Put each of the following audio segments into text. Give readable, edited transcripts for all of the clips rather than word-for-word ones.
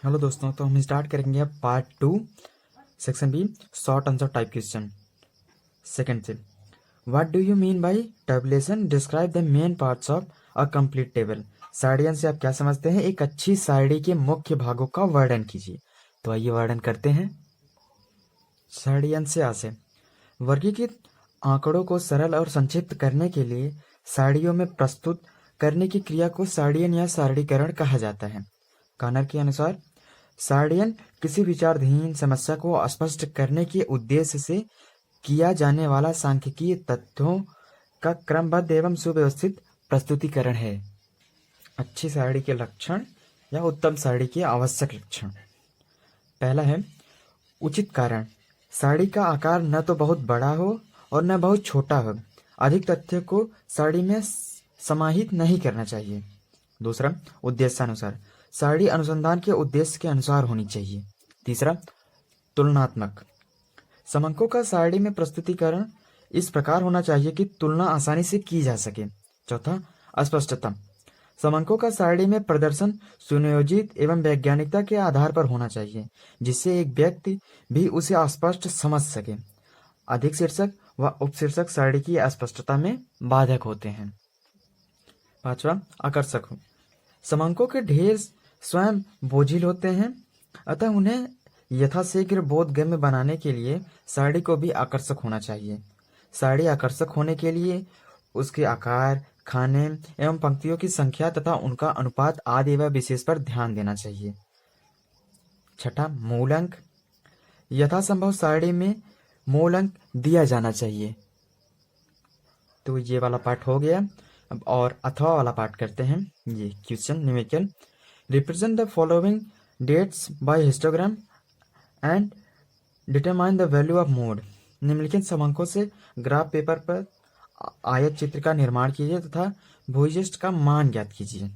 Hello दोस्तों, तो हम स्टार्ट करेंगे अब part 2 section B short answer type question second से। What do you mean by tabulation? Describe the main parts of a complete table. साड़ियन से आप क्या समझते हैं? एक अच्छी साड़ी के मुख्य भागों का वर्णन कीजिए। तो आइए वर्णन करते हैं। साड़ियन से आसे वर्गीकृत आंकड़ों को सरल और संक्षिप्त करने के लिए साड़ियों में प्रस्तुत करने की क्रिया को साड़ियन या सारणीकरण कहा जाता है। कानर के अनुसार साड़ियन किसी विचारधीन समस्या को स्पष्ट करने के उद्देश्य से किया जाने वाला सांख्यिकीय तथ्यों का क्रमबद्ध एवं सुव्यवस्थित प्रस्तुतिकरण है। अच्छी साड़ी के लक्षण या उत्तम साड़ी के आवश्यक लक्षण। पहला है उचित कारण। साड़ी का आकार न तो बहुत बड़ा हो और न बहुत छोटा हो। अधिक तथ्य को साड़ी में समाहित नहीं करना चाहिए। दूसरा, उद्देश्यानुसार। साड़ी अनुसंधान के उद्देश्य के अनुसार होनी चाहिए। तीसरा, तुलनात्मक। समंकों का साड़ी में प्रस्तुतिकरण इस प्रकार होना चाहिए कि तुलना आसानी से की जा सके। चौथा, अस्पष्टता। समंकों का साड़ी में प्रदर्शन सुनियोजित एवं वैज्ञानिकता के आधार पर होना चाहिए, जिससे एक व्यक्ति भी उसे अस्पष्ट समझ सके। अधिक शीर्षक व उपशीर्षक साड़ी की अस्पष्टता में बाधक होते हैं। पांचवा, आकर्षक हो। समंकों के ढेर स्वयं बोझिल होते हैं, अतः उन्हें यथाशीघ्र बोधगम्य बनाने के लिए साड़ी को भी आकर्षक होना चाहिए। साड़ी आकर्षक होने के लिए उसके आकार, खाने एवं पंक्तियों की संख्या तथा उनका अनुपात आदि व विशेष पर ध्यान देना चाहिए। छठा, मूलांक। यथासंभव साड़ी में मूलांक दिया जाना चाहिए। तो ये वाला पार्ट हो गया। अब और अथवा वाला पार्ट करते हैं। ये question numerical. Represent the following dates by histogram and determine the value of mode. निम्नलिखित समंकों से ग्राफ पेपर पर आयत चित्र का निर्माण कीजिए तथा भूयिष्ठ का मान ज्ञात कीजिए।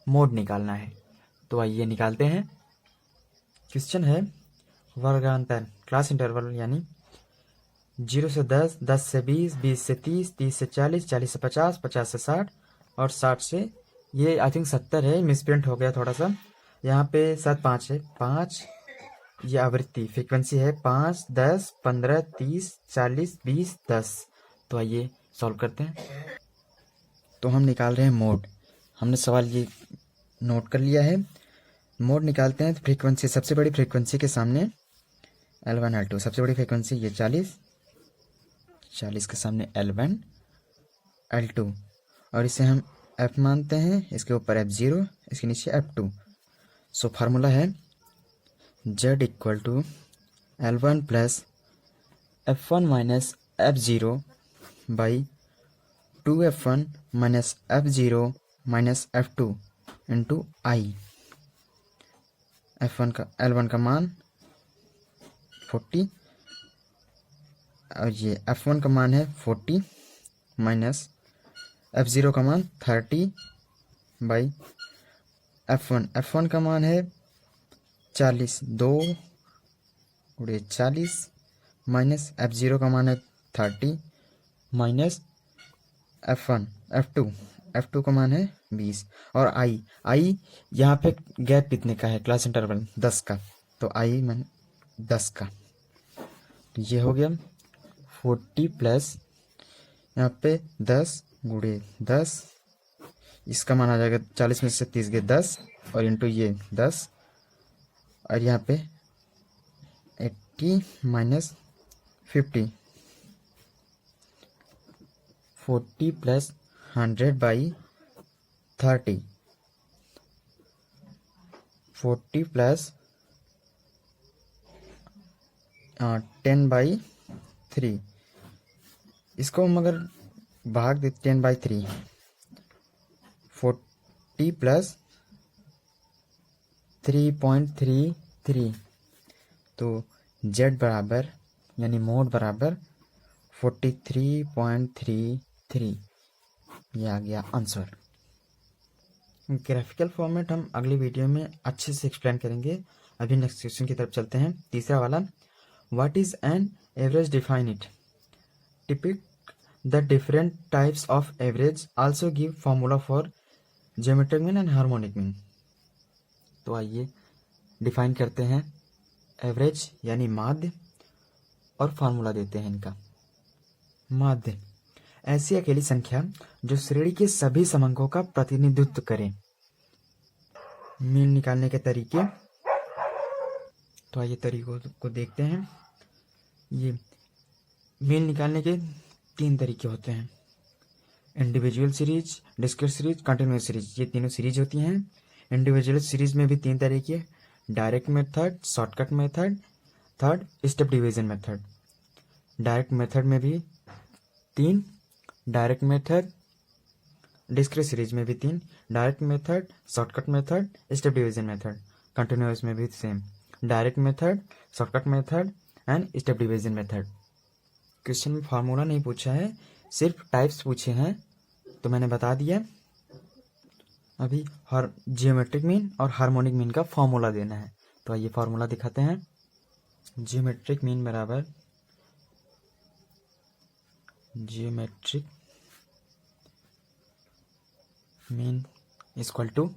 मोड निकालना है, तो आइए निकालते हैं। क्वेश्चन है वर्गांतर क्लास इंटरवल, यानी 0 से 10, 10 से 20, 20 से 30, 30 से 40, 40 से 50, 50 से 60 और 60 से ये आई थिंक 70 है। मिसप्रिंट हो गया थोड़ा सा, यहाँ पे शायद 5 है। 5 ये आवृत्ति फ्रीक्वेंसी है। 5, 10, 15, 30, 40, 20, 10। तो आइए सॉल्व करते हैं। तो हम निकाल रहे हैं मोड। हमने सवाल ये नोट कर लिया है। मोड निकालते हैं तो फ्रीक्वेंसी, सबसे बड़ी फ्रीक्वेंसी के सामने L1 L2। सबसे बड़ी फ्रीक्वेंसी ये 40, 40 के सामने L1 L2 और इसे हम F मानते हैं। इसके ऊपर F0, इसके नीचे F2। सो फार्मूला है Z equal to L1 plus F1 minus F0 by 2F1 minus F0 minus F2 into i. F1 का L1 का मान 40 और ये F1 का मान है 40 माइनस F0 का मान 30 बाई F1 का मान है 40, 2 गुणे 40 माइनस F0 का मान है 30 माइनस F2 का मान है 20 और आई यहाँ पे गैप कितने का है? क्लास इंटरवल 10 का, तो आई मान 10 का। तो ये हो गया 40 प्लस यहाँ पे 10 गुणे 10, इसका मान आ जाएगा 40 में से 30 गए 10 और इंटू ये 10 और यहाँ पे 80 minus 50, 40 plus 100 by 30, 40 plus 10 by 3। इसको हम अगर भाग दे 10 बाई 3, 40 प्लस 3.33, तो Z बराबर यानी मोड बराबर 43.33। ये आ गया आंसर। ग्राफिकल फॉर्मेट हम अगली वीडियो में अच्छे से एक्सप्लेन करेंगे। अभी नेक्स्ट क्वेश्चन की तरफ चलते हैं। तीसरा वाला, what is an average? Define it. Depict the different types of average, also give formula for geometric mean and harmonic mean. तो आइए डिफाइन करते हैं एवरेज यानी माध्य, और फार्मूला देते हैं इनका। माध्य ऐसी अकेली संख्या जो श्रेणी के सभी समंकों का प्रतिनिधित्व करे। मीन निकालने के तरीके, तो आइए तरीकों को देखते हैं। ये मीन निकालने के 3 तरीके होते हैं, individual series, discrete series, continuous series. ये तीनों सीरीज होती हैं। इंडिविजुअल सीरीज में भी 3 तरीके, direct method, shortcut method, third step division method. Direct method में भी 3, डायरेक्ट मेथड, डिस्क्रीट सीरीज में भी 3, direct method, shortcut method, step division method. Continuous में भी same, direct method, shortcut method and step division method. Question में formula नहीं पूछा है, सिर्फ टाइप्स पूछे हैं, तो मैंने बता दिया। अभी हर जियोमेट्रिक मीन और हार्मोनिक मीन का फार्मूला देना है, तो आइए फार्मूला दिखाते हैं। जियोमेट्रिक मीन बराबर geometric mean equal to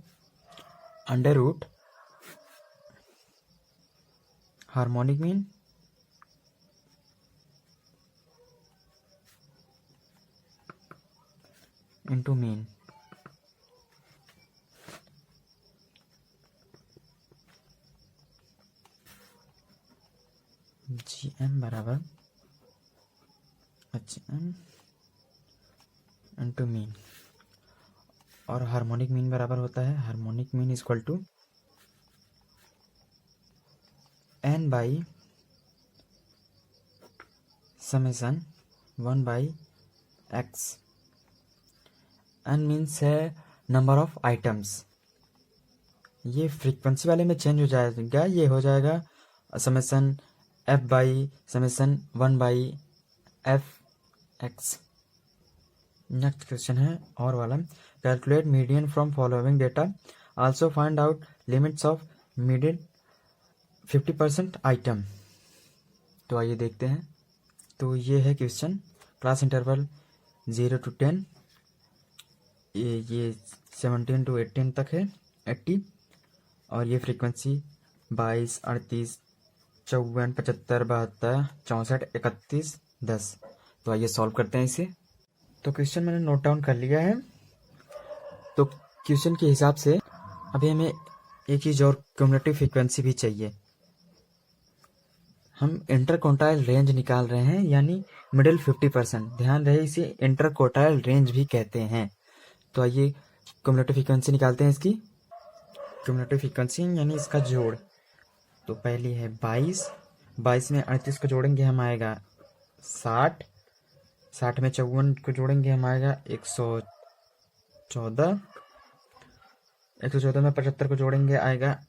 under root harmonic mean into mean. G M बराबर एच एम इंटू मीन, और हार्मोनिक मीन बराबर होता है harmonic mean equal to n by summation 1 by x. N means है number of items. ये frequency वाले में change हो जाएगा, ये हो जाएगा summation F by summation 1 by F x. Next question है और वाला, calculate median from following data, also find out limits of median 50% item. तो आइए देखते हैं। तो ये है क्वेश्चन, क्लास इंटरवल 0 to 10, ये 17 to 18 तक है, 80, और ये फ्रीक्वेंसी 22, 38, 54, 75, 72, 64, 31, 10। तो आइए सॉल्व करते हैं इसे। तो क्वेश्चन मैंने नोट डाउन कर लिया है। तो क्वेश्चन के हिसाब से अभी हमें एक चीज़ और, क्यूमुलेटिव फ्रीक्वेंसी भी चाहिए। हम इंटरक्वार्टाइल रेंज निकाल रहे हैं, यानी मिडिल 50%। ध्यान रहे, इसे इंटरक्वार्टाइल रेंज भी कहते हैं। तो आइए क्यूमुलेटिव फ्रीक्वेंसी निकालते हैं इसकी। क्यूमुलेटिव फ्रीक्वेंसी यानी इसका जोड़। तो पहली है 22 में 38 को जोड़ेंगे हम आएगा 60 में 54 को जोड़ेंगे हम आएगा 114 में 75 को जोड़ेंगे आएगा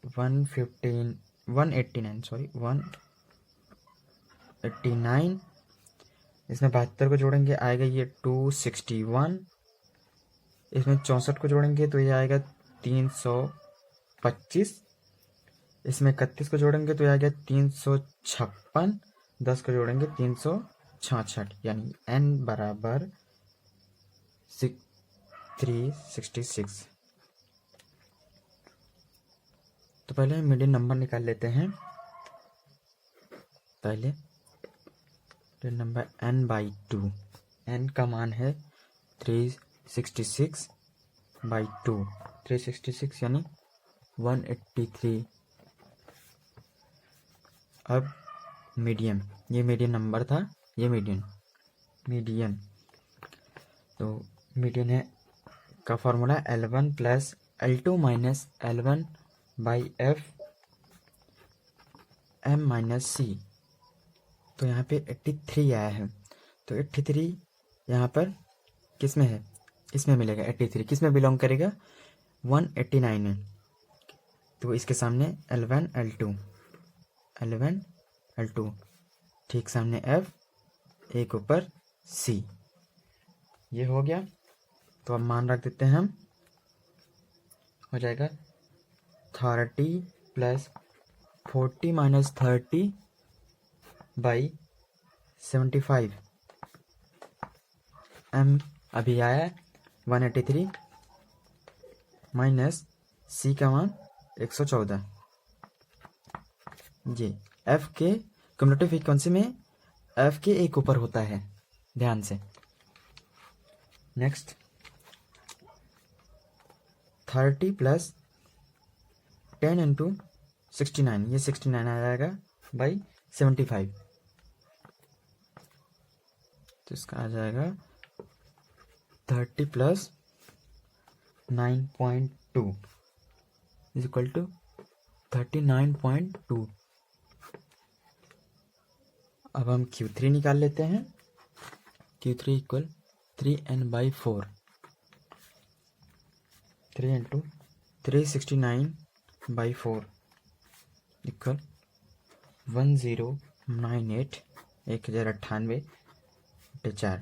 189। इसमें 72 को जोड़ेंगे आएगा ये 261। इसमें 64 को जोड़ेंगे तो ये आएगा 325। इसमें 31 को जोड़ेंगे तो ये आएगा 356। 10 को जोड़ेंगे 366, यानी n बराबर 366। तो पहले हम मीडियन नंबर निकाल लेते हैं। पहले नंबर n/2, n का मान है 366/2, 366 यानी 183। अब मीडियन, ये मीडियन नंबर था, ये मीडियन। तो मीडियन है का formula L1 + L2 - L1/F m - c। तो यहाँ पे 83 आया है, तो 83 यहाँ पर किस में है, इसमें मिलेगा। 83 किस में बिलोंग करेगा, 189 में। तो इसके सामने L1 L2 ठीक सामने F, एक ऊपर C। ये हो गया। तो अब मान रख देते हैं हम, हो जाएगा 30 + 40 - 30/75। m अभी आया 183 माइनस C का मान 114। ये एफ के क्युमुलेटिव फ्रीक्वेंसी में एफ के एक ऊपर होता है, ध्यान से। नेक्स्ट 30 प्लस 10 इंटू 69, ये 69 आ जाएगा बाई 75, तो इसका आ जाएगा 30 प्लस 9.2 इज इक्वल टू 39.2। अब हम Q3 निकाल लेते हैं। Q3 equal 3n/4, 3 into 369/4 equal 1098, 1098/4,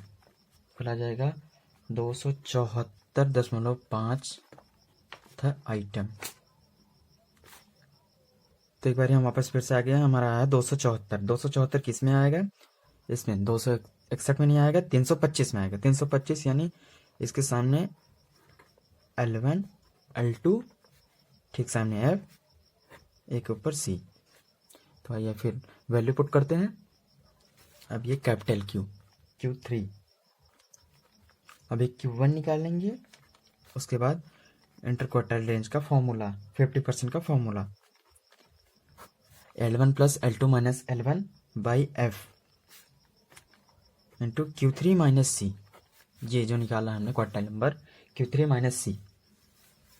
फिर आ जाएगा 274.5 था आइटम। तो एक बार हम वापस फिर से आ गए, हमारा आया 274। 274 किस में आएगा? इसमें 261 में नहीं आएगा, 325 में आएगा। 325 यानी इसके सामने L1 L2, ठीक सामने F, एक ऊपर C। तो आइए फिर वैल्यू पुट करते हैं। अब ये कैपिटल Q3, अब एक Q1 निकालेंगे। उसके बाद इंटरक्वार्टाइल रेंज का फॉर्मूला, 50% का formula, L1 plus L2 minus L1 by F into Q3 minus C। ये जो निकाला हमने quartile number Q3 minus C,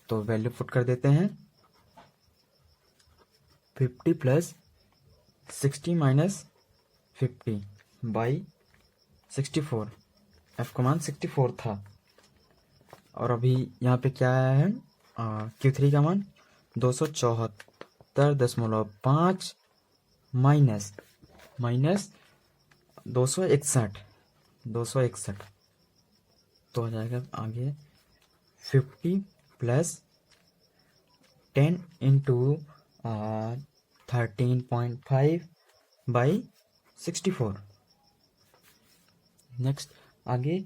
तो वैल्यू पुट कर देते हैं। 50 प्लस 60 माइनस 50 बाई 64, F का मान 64 था। और अभी यहाँ पे क्या आया है? Q3 का मान 274.5 माइनस 261, तो हो जाएगा आगे 50 प्लस 10 इंटू 13.5 बाई 64। नेक्स्ट आगे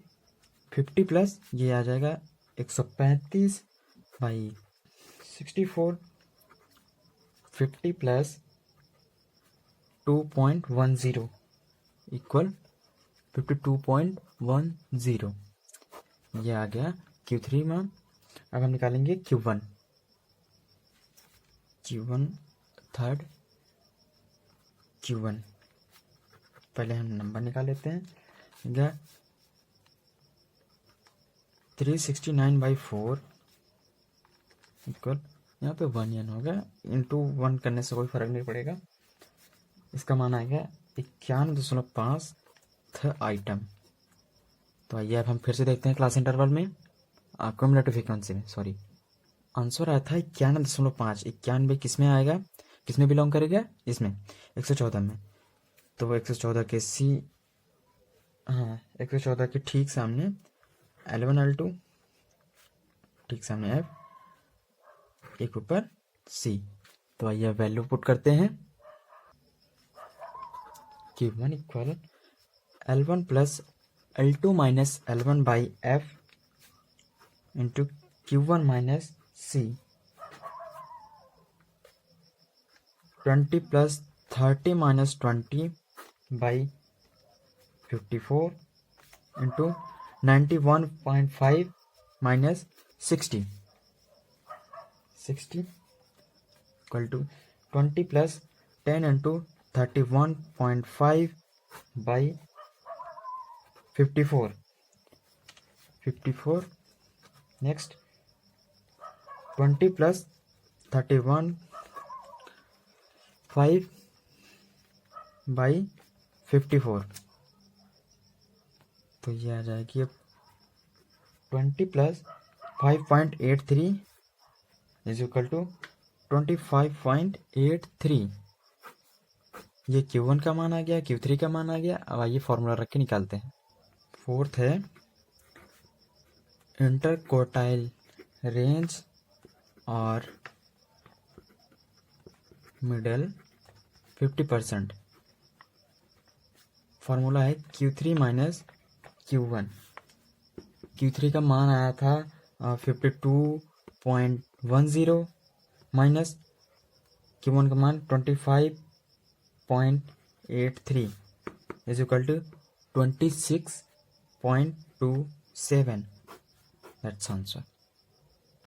50 प्लस ये आ जाएगा 135 बाई 64, 50 प्लस 2.10 इक्वल 52.10, ये आ गया Q3 में। अब हम निकालेंगे Q1 थर्ड Q1। पहले हम नंबर निकाल लेते हैं। क्या 369/4 इक्वल, यहाँ पे 1n होगा, इंटू 1 करने से कोई फर्क नहीं पड़ेगा। इसका मान आएगा 91.5 था आइटम। तो आइए अब हम फिर से देखते हैं क्लास इंटरवल में, क्युमुलेटिव फ्रीक्वेंसी में, सॉरी, आंसर आया था 91.5। 91 किस में आएगा, किस में बिलोंग करेगा? इसमें 114 में। तो 114 के सी, हाँ 114 के ठीक सामने L1 L2, ठीक सामने F, एक ऊपर C। तो आइए वैल्यू पुट करते हैं। Q1 equal L1 plus L2 minus L1 by F into Q1 minus C, 20 plus 30 minus 20 by 54 into 91.5 minus 60 equal to 20 plus 10 into 31.5 by 54। Next 20 plus 31.5 by 54, तो ये आ जाएगी अब 20 प्लस 5.83 इज इक्वल टू 25.83। ये Q1 का मान आ गया, Q3 का मान आ गया। अब आइए फॉर्मूला रख के निकालते हैं। फोर्थ है इंटरक्वार्टाइल रेंज और मिडल 50%। फॉर्मूला है Q3 माइनस Q1। Q3 का मान आया था 52.10 माइनस Q1 का मान 26.83 is equal to 26.27. That's answer.